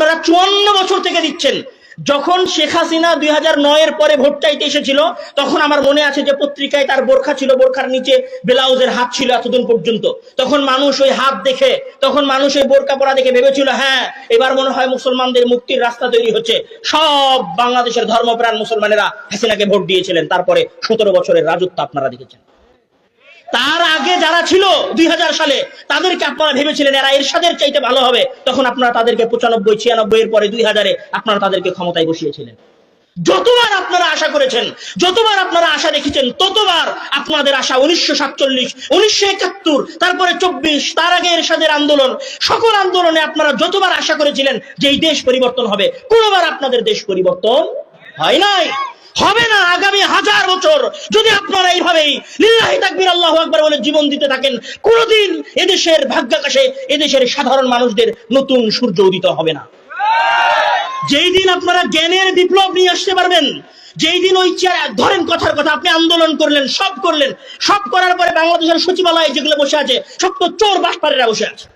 আপনারা 54 বছর থেকে দিচ্ছেন। যখন শেখ হাসিনা 2009-এর পরে ভোট চাইতে এসেছিল, তখন আমার মনে আছে যে পত্রিকায় তার বোরখা ছিল, বোরখার নিচে ব্লাউজের হাত ছিল এতদিন পর্যন্ত। তখন মানুষ ওই হাত দেখে, তখন মানুষ ওই বোরকা পরা দেখে ভেবেছিল হ্যাঁ এবার মনে হয় মুসলমানদের মুক্তির রাস্তা তৈরি হচ্ছে। সব বাংলাদেশের ধর্মপ্রাণ মুসলমানেরা হাসিনাকে ভোট দিয়েছিলেন। তারপরে 17 বছরের রাজত্ব আপনারা দেখেছেন। তার আগে যারা ছিল 2000 সালে, তাদেরকে আপনারা ভেবেছিলেন এরা এরশাদের চাইতে ভালো হবে, তখন আপনারা তাদেরকে 95, 96 এর পরে 2000-এ আপনারা তাদেরকে ক্ষমতায় বসিয়েছিলেন। যতবার আপনারা আশা করেছেন, যতবার আপনারা আশা রেখেছেন, ততবার আপনাদের আশা 1947, 1971, তারপরে 24, তার আগে এরশাদের আন্দোলন, সকল আন্দোলনে আপনারা যতবার আশা করেছিলেন যে এই দেশ পরিবর্তন হবে, কোনোবার আপনাদের দেশ পরিবর্তন হয় নাই, হবে না আগামী 1000 বছর যদি আপনারা এইভাবেই লিল্লাহি তাকবীর আল্লাহু আকবার বলে জীবন দিতে থাকেন। কোনোদিন এদেশের ভাগ্যাকাশে এদেশের সাধারণ মানুষদের নতুন সূর্য উদিত হবে না। যেই দিন আপনারা জ্ঞানের বিপ্লব নিয়ে আসতে পারবেন, যেই দিন ওই চেয়ার ধরেন, কথার কথা আপনি আন্দোলন করলেন, সব করলেন, সব করার পরে বাংলাদেশের সচিবালয়ে যেগুলো বসে আছে সব তো চোর বাটপারেরা বসে আছে।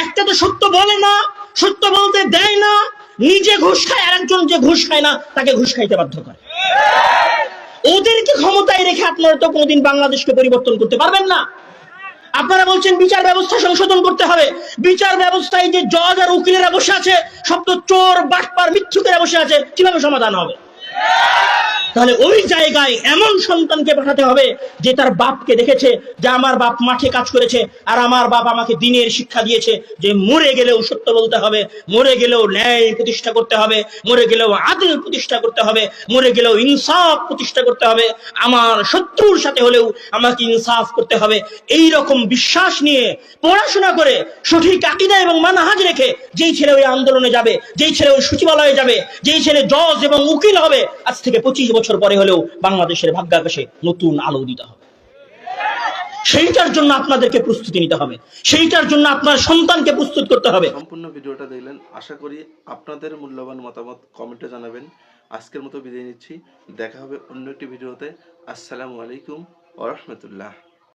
একটা তো সত্য বলে না, সত্য বলতে দেয় না, নিজে ঘুষ খায়, আর একজন যে ঘুষ খায় না তাকে ঘুষ খাইতে বাধ্য করে। ওদেরকে ক্ষমতায় রেখে আপনারা তো কোনোদিন বাংলাদেশকে পরিবর্তন করতে পারবেন না। আপনারা বলছেন বিচার ব্যবস্থা সংশোধন করতে হবে। বিচার ব্যবস্থায় যে জজ আর উকিলেরা বসে আছে সব তো চোর বাটপার মিথ্যুকেরা বসে আছে, কিভাবে সমাধান হবে? তাহলে ওই জায়গায় এমন সন্তানকে পাঠাতে হবে যে তার বাপকে দেখেছে যে আমার বাপ মাঠে কাজ করেছে, আর আমার বাপ আমাকে দিনের শিক্ষা দিয়েছে যে মরে গেলেও সত্য বলতে হবে, মরে গেলেও ন্যায় প্রতিষ্ঠা করতে হবে, মরে গেলেও আদল প্রতিষ্ঠা করতে হবে, মরে গেলেও ইনসাফ প্রতিষ্ঠা করতে হবে, আমার শত্রুর সাথে হলেও আমাকে ইনসাফ করতে হবে। এই রকম বিশ্বাস নিয়ে পড়াশোনা করে সঠিক আকীদা এবং মানহাজ রেখে যেই ছেলে ওই আন্দোলনে যাবে, যেই ছেলে ওই সচিবালয়ে যাবে, যেই ছেলে জজ এবং উকিল হবে, আজ থেকে 25 বছর পরে হলেও বাংলাদেশের ভাগ্যাকাশে নতুন আলো উদিত হবে। সেইটার জন্য আপনাদেরকে প্রস্তুতি নিতে হবে, সেইটার জন্য আপনার সন্তানকে প্রস্তুত করতে হবে। সম্পূর্ণ ভিডিওটা দেখলেন, আশা করি আপনাদের মূল্যবান মতামত কমেন্টে জানাবেন। আজকের মতো বিদায় নিচ্ছি, দেখা হবে অন্য একটি ভিডিওতে। আসসালামু আলাইকুম ওয়া রাহমাতুল্লাহ।